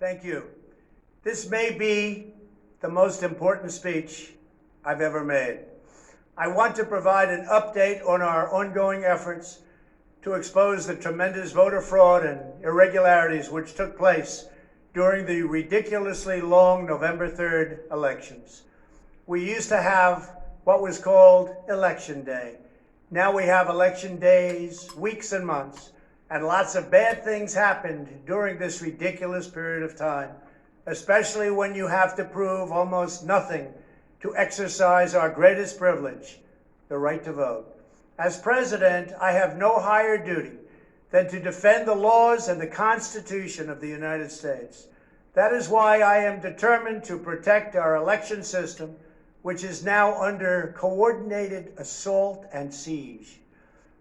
Thank you. This may be the most important speech I've ever made. I want to provide an update on our ongoing efforts to expose the tremendous voter fraud and irregularities which took place during the ridiculously long November 3rd elections. We used to have what was called Election Day. Now we have election days, weeks and months, and lots of bad things happened during this ridiculous period of time, especially when you have to prove almost nothing to exercise our greatest privilege, the right to vote. As president, I have no higher duty than to defend the laws and the Constitution of the United States. That is why I am determined to protect our election system, which is now under coordinated assault and siege.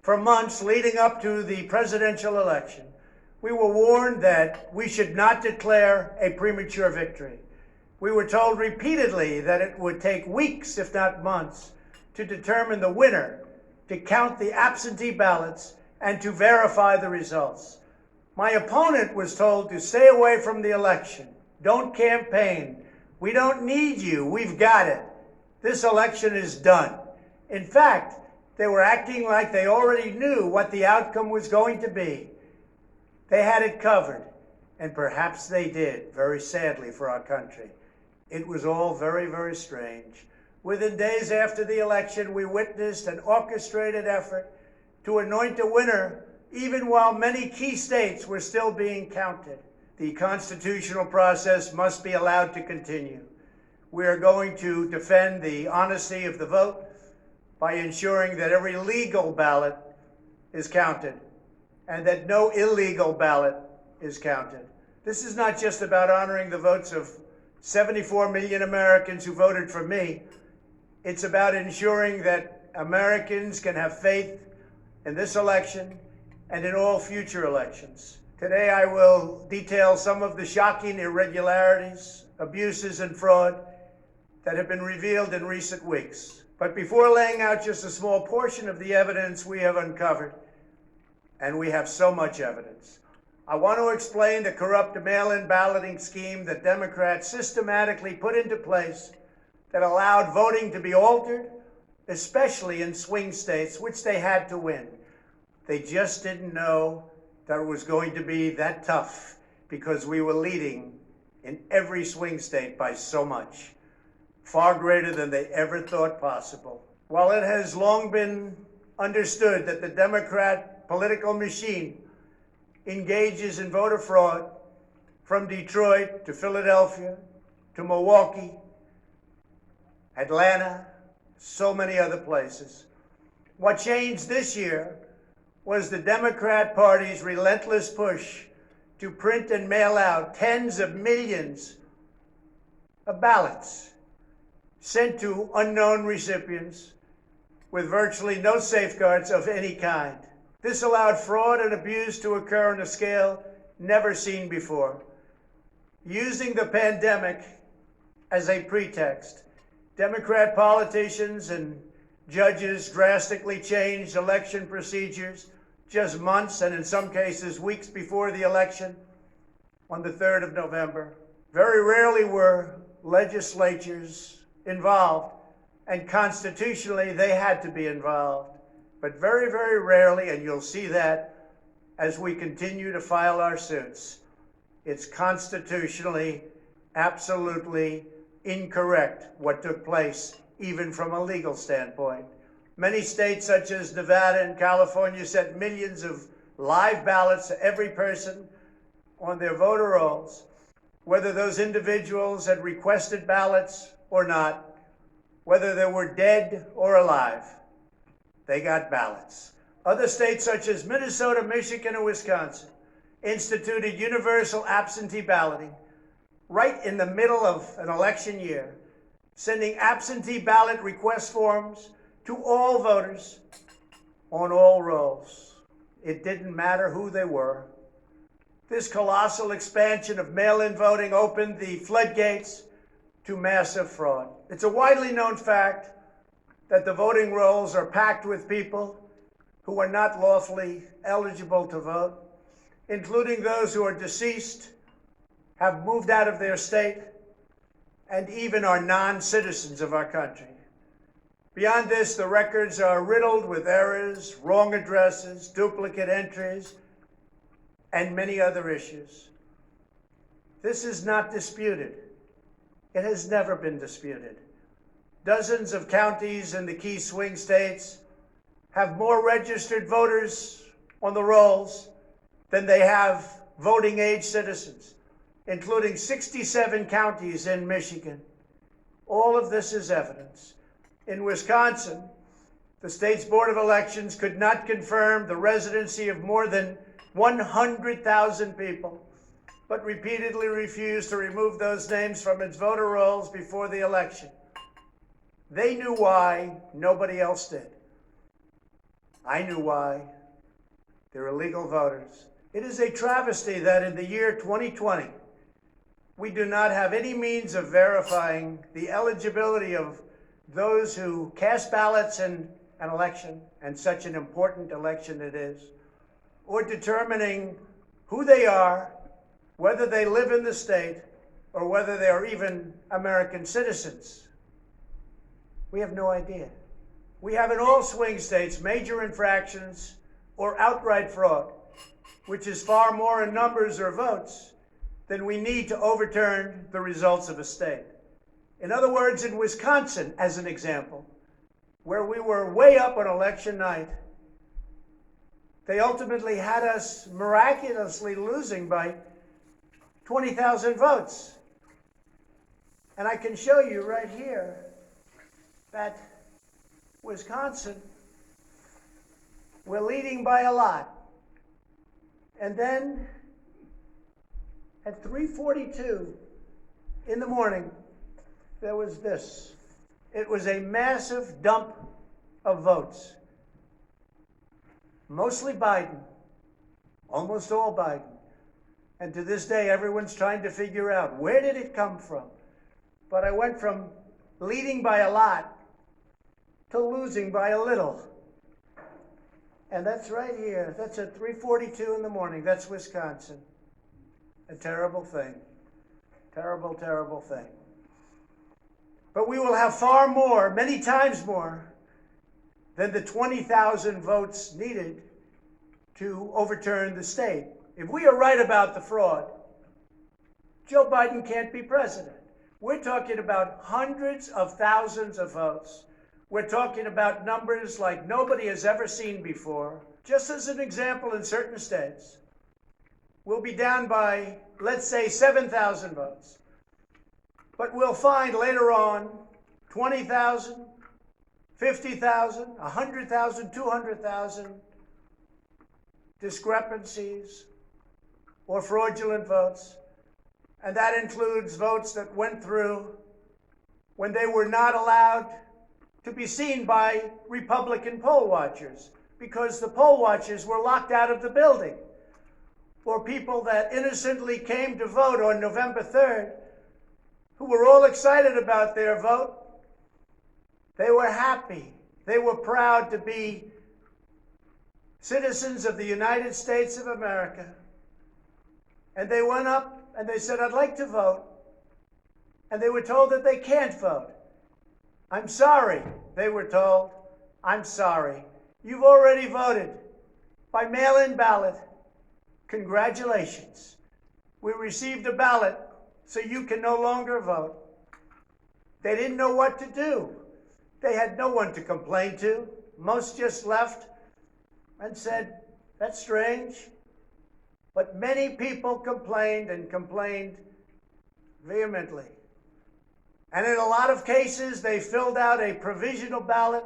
For months leading up to the presidential election, we were warned that we should not declare a premature victory. We were told repeatedly that it would take weeks, if not months, to determine the winner, to count the absentee ballots, and to verify the results. My opponent was told to stay away from the election. Don't campaign. We don't need you. We've got it. This election is done. In fact, they were acting like they already knew what the outcome was going to be. They had it covered, and perhaps they did, very sadly for our country. It was all very, very strange. Within days after the election, we witnessed an orchestrated effort to anoint a winner, even while many key states were still being counted. The constitutional process must be allowed to continue. We are going to defend the honesty of the vote by ensuring that every legal ballot is counted and that no illegal ballot is counted. This is not just about honoring the votes of 74 million Americans who voted for me. It's about ensuring that Americans can have faith in this election and in all future elections. Today I will detail some of the shocking irregularities, abuses, and fraud that have been revealed in recent weeks. But before laying out just a small portion of the evidence we have uncovered, and we have so much evidence, I want to explain the corrupt mail-in balloting scheme that Democrats systematically put into place that allowed voting to be altered, especially in swing states, which they had to win. They just didn't know that it was going to be that tough because we were leading in every swing state by so much, far greater than they ever thought possible. While it has long been understood that the Democrat political machine engages in voter fraud from Detroit to Philadelphia to Milwaukee, Atlanta, so many other places. What changed this year was the Democrat Party's relentless push to print and mail out tens of millions of ballots sent to unknown recipients with virtually no safeguards of any kind. This allowed fraud and abuse to occur on a scale never seen before. Using the pandemic as a pretext, Democrat politicians and judges drastically changed election procedures just months and in some cases weeks before the election on the 3rd of November. Very rarely were legislatures involved, and constitutionally they had to be involved, but very, very rarely, and you'll see that as we continue to file our suits. It's constitutionally absolutely incorrect what took place, even from a legal standpoint. Many states such as Nevada and California sent millions of live ballots to every person on their voter rolls, whether those individuals had requested ballots or not, whether they were dead or alive. They got ballots. Other states such as Minnesota, Michigan, and Wisconsin instituted universal absentee balloting right in the middle of an election year, sending absentee ballot request forms to all voters on all rolls. It didn't matter who they were. This colossal expansion of mail-in voting opened the floodgates to massive fraud. It's a widely known fact that the voting rolls are packed with people who are not lawfully eligible to vote, including those who are deceased, have moved out of their state and even are non-citizens of our country. Beyond this, the records are riddled with errors, wrong addresses, duplicate entries, and many other issues. This is not disputed. It has never been disputed. Dozens of counties in the key swing states have more registered voters on the rolls than they have voting age citizens, including 67 counties in Michigan. All of this is evidence. In Wisconsin, the state's Board of Elections could not confirm the residency of more than 100,000 people, but repeatedly refused to remove those names from its voter rolls before the election. They knew why, nobody else did. I knew why. They're illegal voters. It is a travesty that in the year 2020, we do not have any means of verifying the eligibility of those who cast ballots in an election, and such an important election it is, or determining who they are, whether they live in the state, or whether they are even American citizens. We have no idea. We have in all swing states major infractions or outright fraud, which is far more in numbers or votes than we need to overturn the results of a state. In other words, in Wisconsin, as an example, where we were way up on election night, they ultimately had us miraculously losing by 20,000 votes. And I can show you right here that Wisconsin, we're leading by a lot. And then at 3:42 in the morning, there was this. It was a massive dump of votes. Mostly Biden, almost all Biden. And to this day, everyone's trying to figure out, where did it come from? But I went from leading by a lot to losing by a little. And that's right here. That's at 3:42 in the morning. That's Wisconsin. A terrible thing. Terrible, terrible thing. But we will have far more, many times more, than the 20,000 votes needed to overturn the state. If we are right about the fraud, Joe Biden can't be president. We're talking about hundreds of thousands of votes. We're talking about numbers like nobody has ever seen before. Just as an example, in certain states, we'll be down by, let's say, 7,000 votes. But we'll find later on 20,000, 50,000, 100,000, 200,000 discrepancies or fraudulent votes. And that includes votes that went through when they were not allowed to be seen by Republican poll watchers because the poll watchers were locked out of the building. Or people that innocently came to vote on November 3rd, who were all excited about their vote. They were happy. They were proud to be citizens of the United States of America. And they went up and they said, I'd like to vote. And they were told that they can't vote. I'm sorry, they were told. I'm sorry. You've already voted by mail-in ballot. Congratulations. We received a ballot, so you can no longer vote. They didn't know what to do. They had no one to complain to. Most just left and said, that's strange. But many people complained and complained vehemently. And in a lot of cases, they filled out a provisional ballot,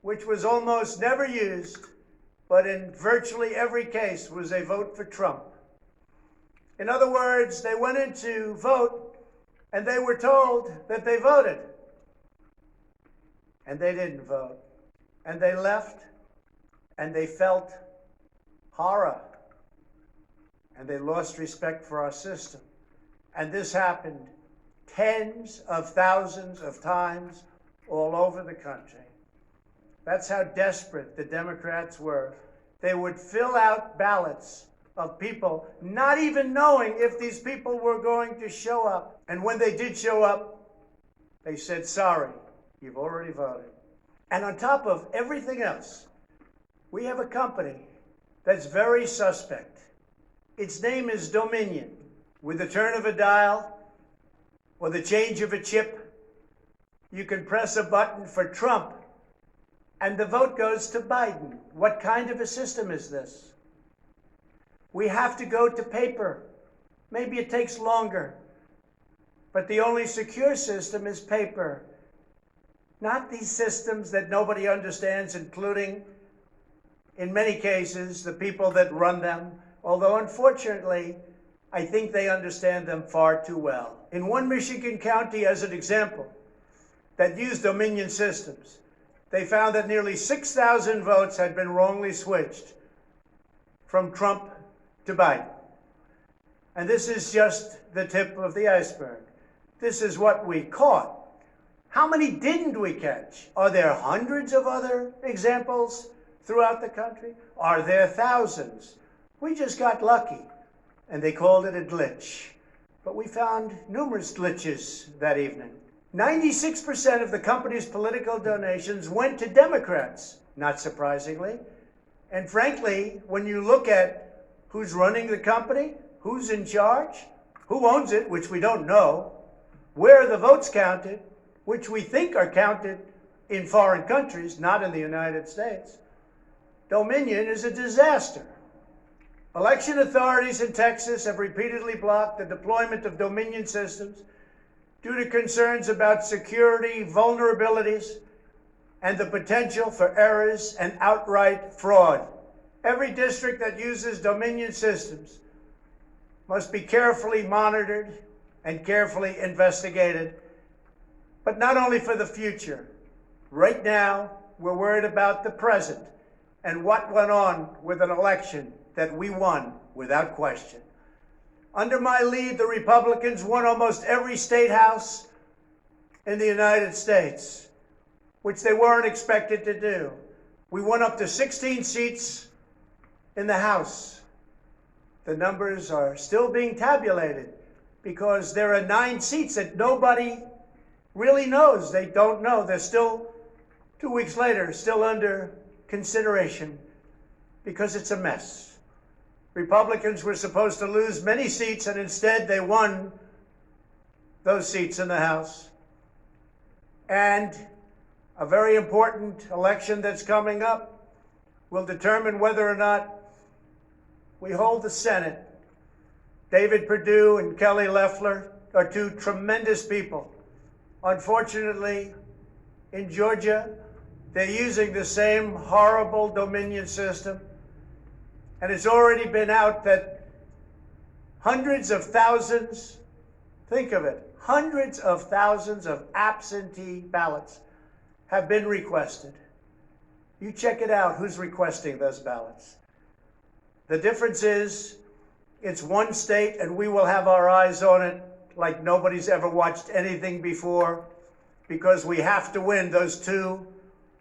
which was almost never used, but in virtually every case was a vote for Trump. In other words, they went in to vote, and they were told that they voted. And they didn't vote. And they left, and they felt horror. And they lost respect for our system. And this happened tens of thousands of times all over the country. That's how desperate the Democrats were. They would fill out ballots of people not even knowing if these people were going to show up. And when they did show up, they said, sorry, you've already voted. And on top of everything else, we have a company that's very suspect. Its name is Dominion. With the turn of a dial or the change of a chip, you can press a button for Trump and the vote goes to Biden. What kind of a system is this? We have to go to paper. Maybe it takes longer, but the only secure system is paper. Not these systems that nobody understands, including, in many cases, the people that run them, although unfortunately, I think they understand them far too well. In one Michigan county, as an example, that used Dominion systems, they found that nearly 6,000 votes had been wrongly switched from Trump to Biden. And this is just the tip of the iceberg. This is what we caught. How many didn't we catch? Are there hundreds of other examples throughout the country? Are there thousands? We just got lucky, and they called it a glitch. But we found numerous glitches that evening. 96% of the company's political donations went to Democrats, not surprisingly. And frankly, when you look at who's running the company, who's in charge, who owns it, which we don't know, where are the votes counted, which we think are counted in foreign countries, not in the United States, Dominion is a disaster. Election authorities in Texas have repeatedly blocked the deployment of Dominion systems due to concerns about security vulnerabilities and the potential for errors and outright fraud. Every district that uses Dominion systems must be carefully monitored and carefully investigated, but not only for the future. Right now, we're worried about the present and what went on with an election that we won without question. Under my lead, the Republicans won almost every state house in the United States, which they weren't expected to do. We won up to 16 seats in the House. The numbers are still being tabulated because there are 9 seats that nobody really knows. They don't know. They're still, 2 weeks later, still under consideration because it's a mess. Republicans were supposed to lose many seats, and instead they won those seats in the House. And a very important election that's coming up will determine whether or not we hold the Senate. David Perdue and Kelly Loeffler are 2 tremendous people. Unfortunately, in Georgia, they're using the same horrible Dominion system. And it's already been out that hundreds of thousands, think of it, hundreds of thousands of absentee ballots have been requested. You check it out, who's requesting those ballots. The difference is, it's one state and we will have our eyes on it like nobody's ever watched anything before, because we have to win those 2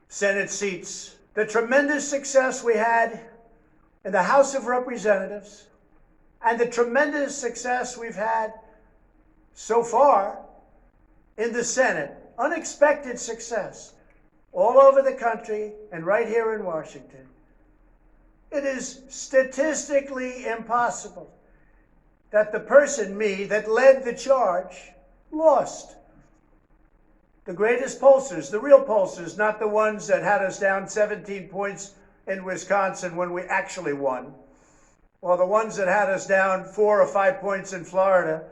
Senate seats. The tremendous success we had in the House of Representatives and the tremendous success we've had so far in the Senate, unexpected success all over the country and right here in Washington. It is statistically impossible that the person, me, that led the charge lost. The greatest pollsters, the real pollsters, not the ones that had us down 17 points in Wisconsin when we actually won, or the ones that had us down 4 or 5 points in Florida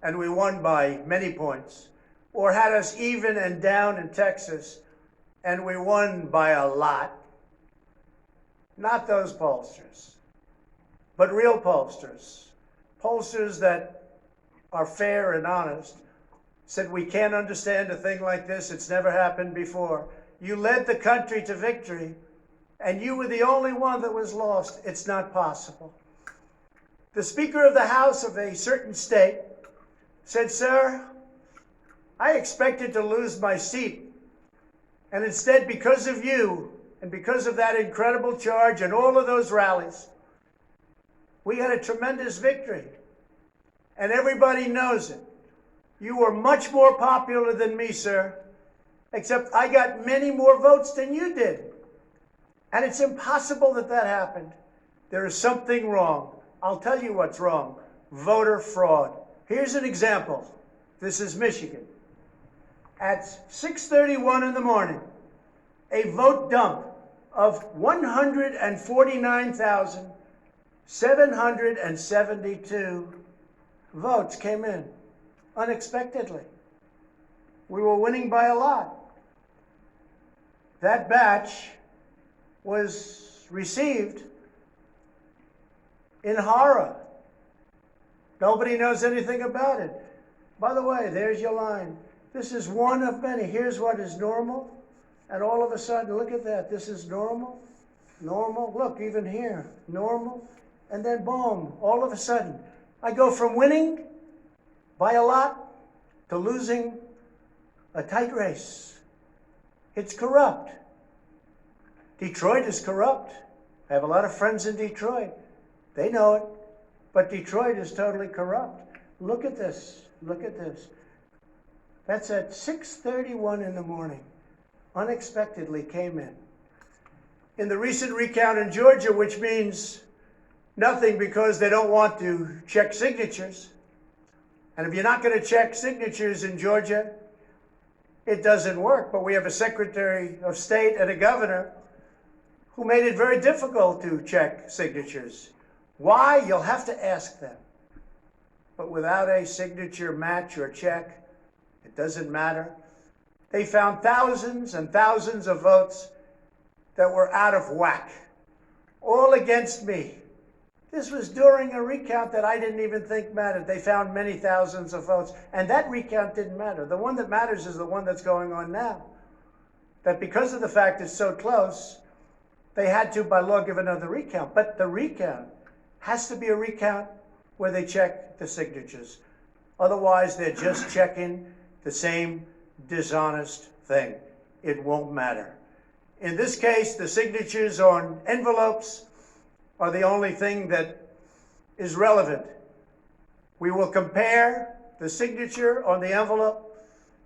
and we won by many points, or had us even and down in Texas and we won by a lot. Not those pollsters, but real pollsters. Pollsters that are fair and honest said, we can't understand a thing like this. It's never happened before. You led the country to victory, and you were the only one that was lost. It's not possible. The Speaker of the House of a certain state said, sir, I expected to lose my seat. And instead, because of you, and because of that incredible charge and all of those rallies, We had a tremendous victory, and everybody knows it. You were much more popular than me, sir, except I got many more votes than you did. And it's impossible that that happened. There is something wrong. I'll tell you what's wrong. Voter fraud. Here's an example. This is Michigan. At 6:31 in the morning, a vote dump of 149,772 votes came in unexpectedly. We were winning by a lot. That batch was received in horror. Nobody knows anything about it. By the way, there's your line. This is one of many. Here's what is normal. And all of a sudden, look at that. This is normal, normal. Look, even here, normal. And then boom, all of a sudden, I go from winning by a lot to losing a tight race. It's corrupt. Detroit is corrupt. I have a lot of friends in Detroit. They know it. But Detroit is totally corrupt. Look at this. Look at this. That's at 6:31 in the morning. Unexpectedly came in. In the recent recount in Georgia, which means nothing because they don't want to check signatures. And if you're not going to check signatures in Georgia, it doesn't work. But we have a Secretary of State and a governor who made it very difficult to check signatures. Why? You'll have to ask them. But without a signature match or check, it doesn't matter. They found thousands and thousands of votes that were out of whack, all against me. This was during a recount that I didn't even think mattered. They found many thousands of votes, and that recount didn't matter. The one that matters is the one that's going on now. That because of the fact it's so close, they had to, by law, give another recount. But the recount has to be a recount where they check the signatures. Otherwise, they're just checking the same dishonest thing. It won't matter. In this case, the signatures on envelopes are the only thing that is relevant. We will compare the signature on the envelope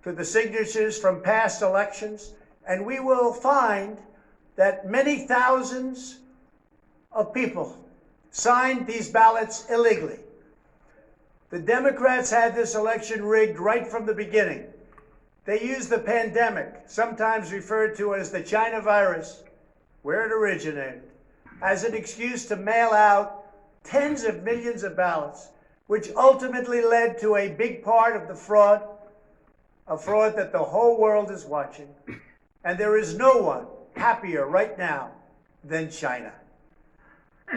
to the signatures from past elections, and we will find that many thousands of people signed these ballots illegally. The Democrats had this election rigged right from the beginning. They used the pandemic, sometimes referred to as the China virus, where it originated, as an excuse to mail out tens of millions of ballots, which ultimately led to a big part of the fraud, a fraud that the whole world is watching. And there is no one happier right now than China.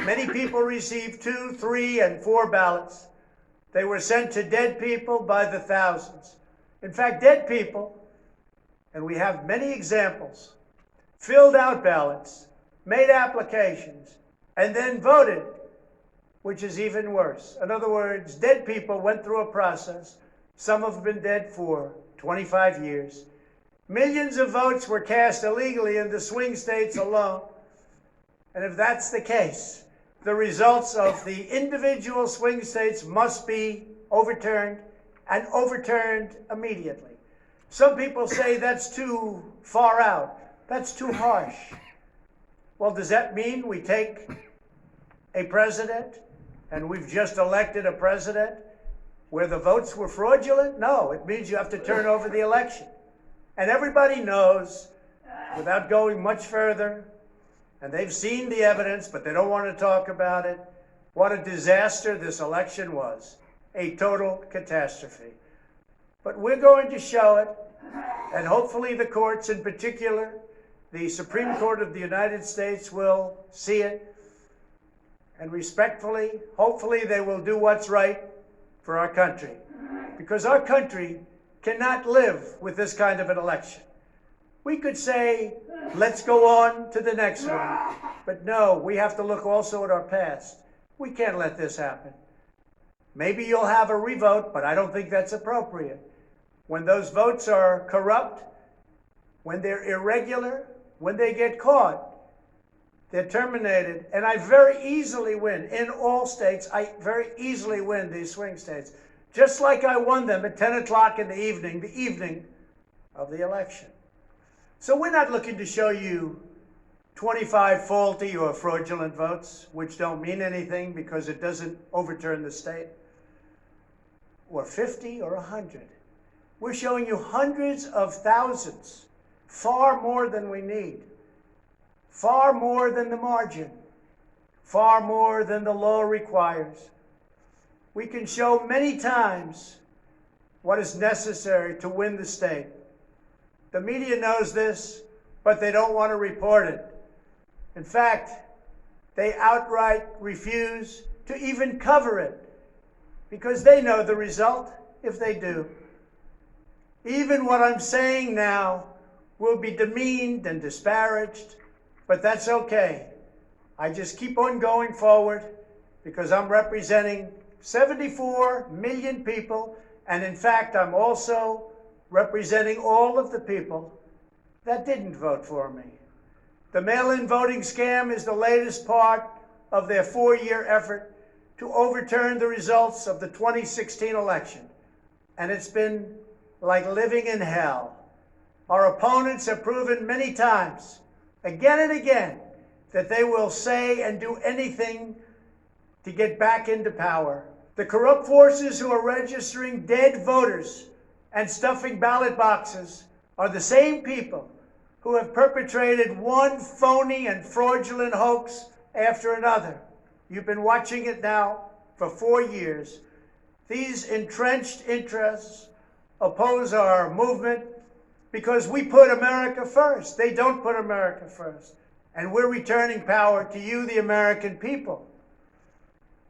Many people received 2, 3, and 4 ballots. They were sent to dead people by the thousands. In fact, dead people, and we have many examples, filled out ballots, made applications, and then voted, which is even worse. In other words, dead people went through a process. Some have been dead for 25 years. Millions of votes were cast illegally in the swing states alone. And if that's the case, the results of the individual swing states must be overturned, and overturned immediately. Some people say that's too far out. That's too harsh. Well, does that mean we take a president, and we've just elected a president, where the votes were fraudulent? No, it means you have to turn over the election. And everybody knows, without going much further, and they've seen the evidence, but they don't want to talk about it, what a disaster this election was. A total catastrophe. But we're going to show it, and hopefully the courts, in particular, the Supreme Court of the United States, will see it. And respectfully, hopefully they will do what's right for our country. Because our country cannot live with this kind of an election. We could say, let's go on to the next one. But no, we have to look also at our past. We can't let this happen. Maybe you'll have a revote, but I don't think that's appropriate. When those votes are corrupt, when they're irregular, when they get caught, They're terminated, and I very easily win. In all states, I very easily win these swing states, just like I won them at 10 o'clock in the evening of the election. So we're not looking to show you 25 faulty or fraudulent votes, which don't mean anything because it doesn't overturn the state, or 50 or 100. We're showing you hundreds of thousands, far more than we need. Far more than the margin, far more than the law requires. We can show many times what is necessary to win the state. The media knows this, but they don't want to report it. In fact, they outright refuse to even cover it because they know the result if they do. Even what I'm saying now will be demeaned and disparaged. But that's okay. I just keep on going forward because I'm representing 74 million people. And in fact, I'm also representing all of the people that didn't vote for me. The mail-in voting scam is the latest part of their 4-year effort to overturn the results of the 2016 election. And it's been like living in hell. Our opponents have proven many times, again and again, that they will say and do anything to get back into power. The corrupt forces who are registering dead voters and stuffing ballot boxes are the same people who have perpetrated one phony and fraudulent hoax after another. You've been watching it now for 4 years. These entrenched interests oppose our movement because we put America first. They don't put America first. And we're returning power to you, the American people.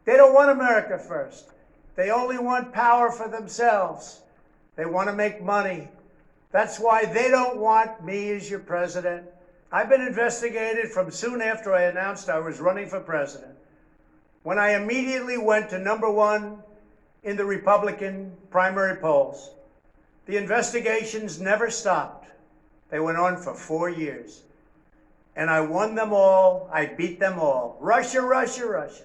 They don't want America first. They only want power for themselves. They want to make money. That's why they don't want me as your president. I've been investigated from soon after I announced I was running for president, when I immediately went to #1 in the Republican primary polls. The investigations never stopped. They went on for 4 years. And I won them all. I beat them all. Russia, Russia, Russia.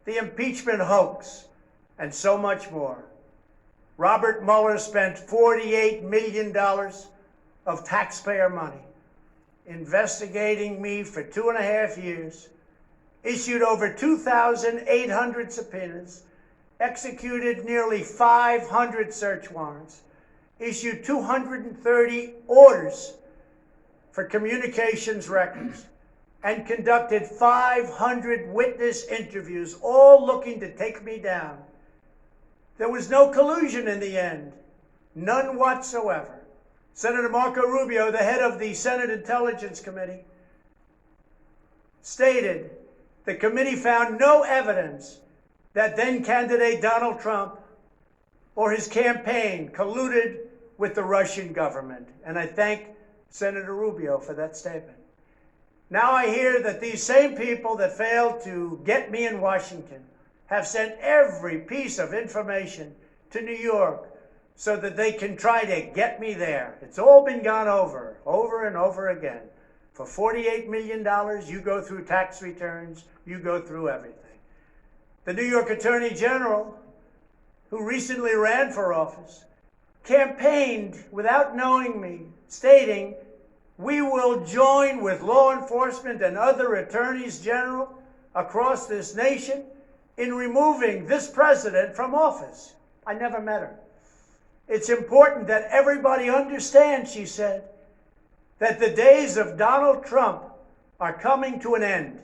The impeachment hoax, and so much more. Robert Mueller spent $48 million of taxpayer money investigating me for 2.5 years, issued over 2,800 subpoenas, executed nearly 500 search warrants, issued 230 orders for communications records, and conducted 500 witness interviews, all looking to take me down. There was no collusion in the end, none whatsoever. Senator Marco Rubio, the head of the Senate Intelligence Committee, stated the committee found no evidence that then-candidate Donald Trump or his campaign colluded with the Russian government. And I thank Senator Rubio for that statement. Now I hear that these same people that failed to get me in Washington have sent every piece of information to New York so that they can try to get me there. It's all been gone over and over again. For $48 million, you go through tax returns, you go through everything. The New York Attorney General, who recently ran for office, campaigned without knowing me, stating, "We will join with law enforcement and other attorneys general across this nation in removing this president from office." I never met her. It's important that everybody understand, she said, that the days of Donald Trump are coming to an end.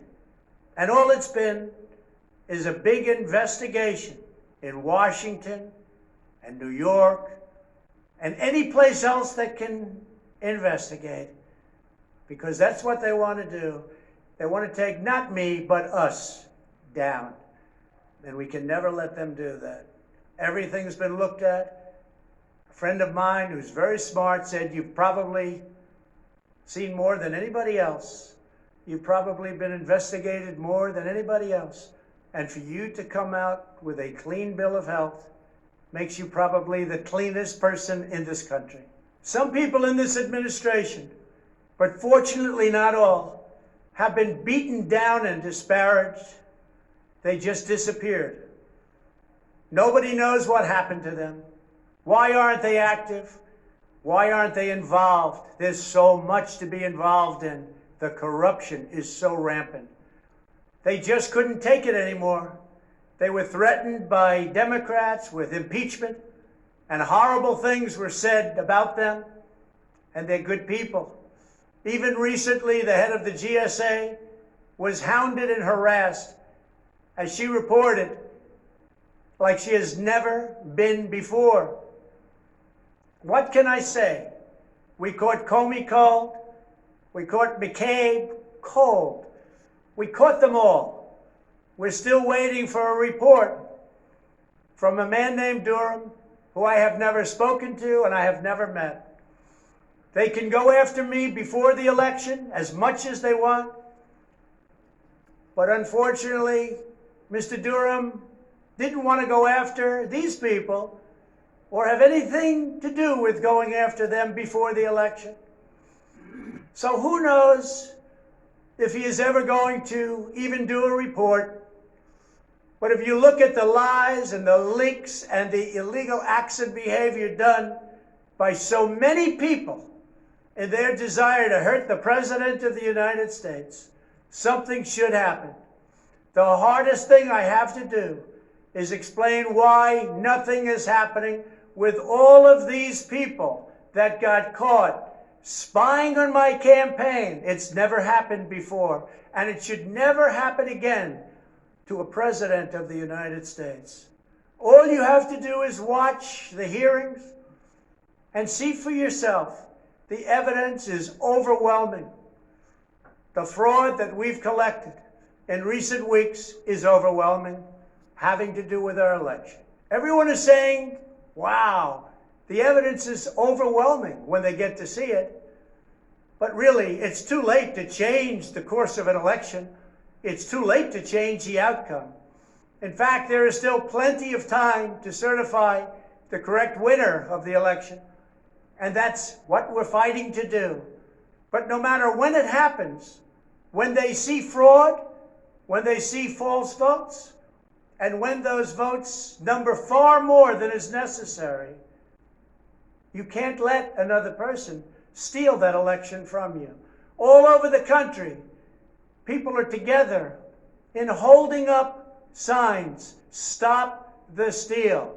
And all it's been is a big investigation in Washington and New York and any place else that can investigate, because that's what they want to do. They want to take not me, but us down. And we can never let them do that. Everything's been looked at. A friend of mine who's very smart said, "You've probably seen more than anybody else. You've probably been investigated more than anybody else. And for you to come out with a clean bill of health makes you probably the cleanest person in this country." Some people in this administration, but fortunately not all, have been beaten down and disparaged. They just disappeared. Nobody knows what happened to them. Why aren't they active? Why aren't they involved? There's so much to be involved in. The corruption is so rampant. They just couldn't take it anymore. They were threatened by Democrats with impeachment, and horrible things were said about them, and they're good people. Even recently, the head of the GSA was hounded and harassed, as she reported, like she has never been before. What can I say? We caught Comey cold. We caught McCabe cold. We caught them all. We're still waiting for a report from a man named Durham, who I have never spoken to and I have never met. They can go after me before the election as much as they want. But unfortunately, Mr. Durham didn't want to go after these people or have anything to do with going after them before the election. So who knows if he is ever going to even do a report. But if you look at the lies and the leaks and the illegal acts and behavior done by so many people in their desire to hurt the President of the United States, something should happen. The hardest thing I have to do is explain why nothing is happening with all of these people that got caught spying on my campaign. It's never happened before, and it should never happen again to a president of the United States. All you have to do is watch the hearings and see for yourself. The evidence is overwhelming. The fraud that we've collected in recent weeks is overwhelming, having to do with our election. Everyone is saying, wow, the evidence is overwhelming when they get to see it. But really, it's too late to change the course of an election. It's too late to change the outcome. In fact, there is still plenty of time to certify the correct winner of the election. And that's what we're fighting to do. But no matter when it happens, when they see fraud, when they see false votes, and when those votes number far more than is necessary, you can't let another person steal that election from you. All over the country, people are together in holding up signs, "Stop the Steal."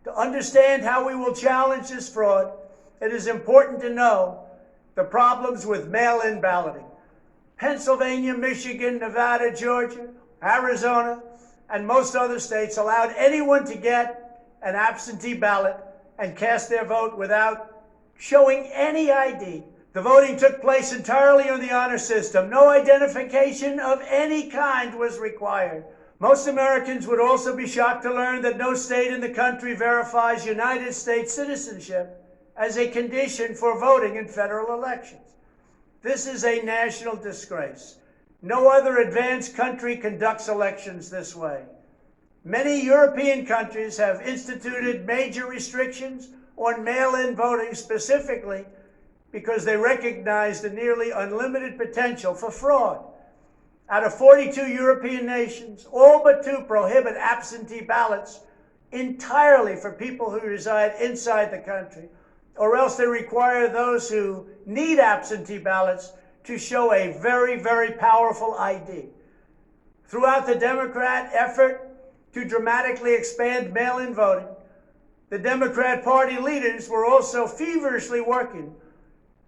To understand how we will challenge this fraud, it is important to know the problems with mail-in balloting. Pennsylvania, Michigan, Nevada, Georgia, Arizona, and most other states allowed anyone to get an absentee ballot and cast their vote without showing any ID. The voting took place entirely on the honor system. No identification of any kind was required. Most Americans would also be shocked to learn that no state in the country verifies United States citizenship as a condition for voting in federal elections. This is a national disgrace. No other advanced country conducts elections this way. Many European countries have instituted major restrictions on mail-in voting specifically because they recognize the nearly unlimited potential for fraud. Out of 42 European nations, all but 2 prohibit absentee ballots entirely for people who reside inside the country, or else they require those who need absentee ballots to show a very, very powerful ID. Throughout the Democrat effort to dramatically expand mail-in voting, the Democrat Party leaders were also feverishly working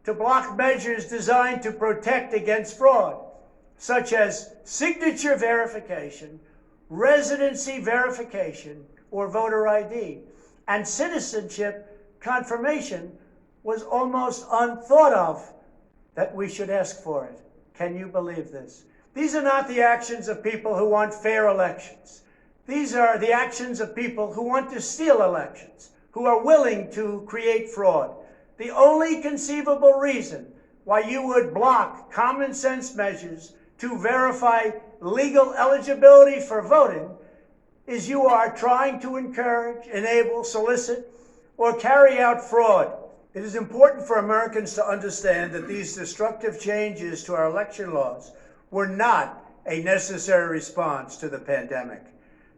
to block measures designed to protect against fraud, such as signature verification, residency verification, or voter ID, and citizenship confirmation was almost unthought of that we should ask for it. Can you believe this? These are not the actions of people who want fair elections. These are the actions of people who want to steal elections, who are willing to create fraud. The only conceivable reason why you would block common sense measures to verify legal eligibility for voting is you are trying to encourage, enable, solicit, or carry out fraud. It is important for Americans to understand that these destructive changes to our election laws were not a necessary response to the pandemic.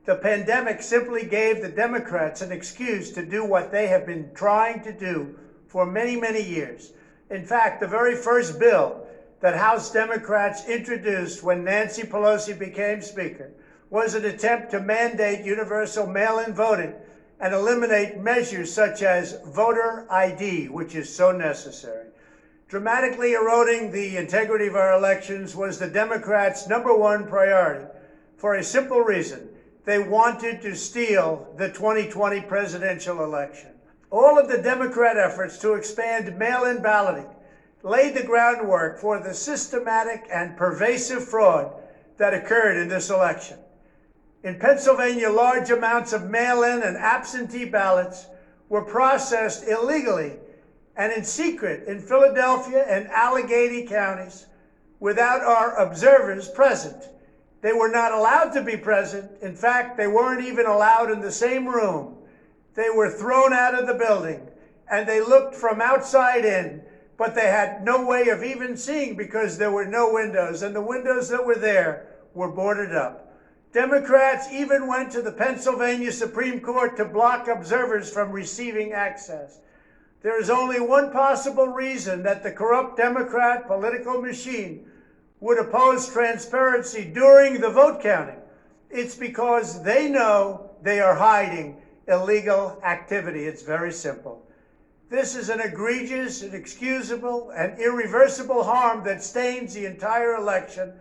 The pandemic simply gave the Democrats an excuse to do what they have been trying to do for many, many years. In fact, the very first bill that House Democrats introduced when Nancy Pelosi became Speaker was an attempt to mandate universal mail-in voting and eliminate measures such as voter ID, which is so necessary. Dramatically eroding the integrity of our elections was the Democrats' #1 priority for a simple reason. They wanted to steal the 2020 presidential election. All of the Democrat efforts to expand mail-in balloting laid the groundwork for the systematic and pervasive fraud that occurred in this election. In Pennsylvania, large amounts of mail-in and absentee ballots were processed illegally and in secret in Philadelphia and Allegheny counties without our observers present. They were not allowed to be present. In fact, they weren't even allowed in the same room. They were thrown out of the building, and they looked from outside in, but they had no way of even seeing because there were no windows, and the windows that were there were boarded up. Democrats even went to the Pennsylvania Supreme Court to block observers from receiving access. There is only one possible reason that the corrupt Democrat political machine would oppose transparency during the vote counting. It's because they know they are hiding illegal activity. It's very simple. This is an egregious, inexcusable, and irreversible harm that stains the entire election.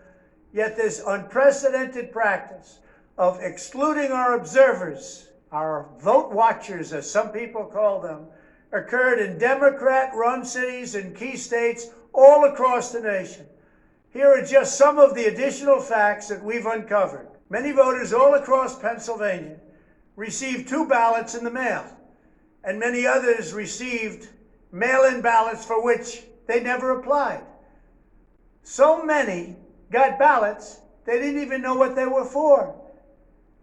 Yet this unprecedented practice of excluding our observers, our vote watchers, as some people call them, occurred in Democrat-run cities and key states all across the nation. Here are just some of the additional facts that we've uncovered. Many voters all across Pennsylvania received 2 ballots in the mail, and many others received mail-in ballots for which they never applied. So many got ballots, they didn't even know what they were for.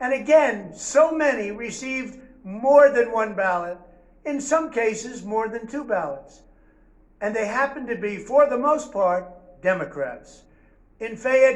And again, so many received more than 1 ballot, in some cases more than 2 ballots. And they happened to be, for the most part, Democrats. In Fayette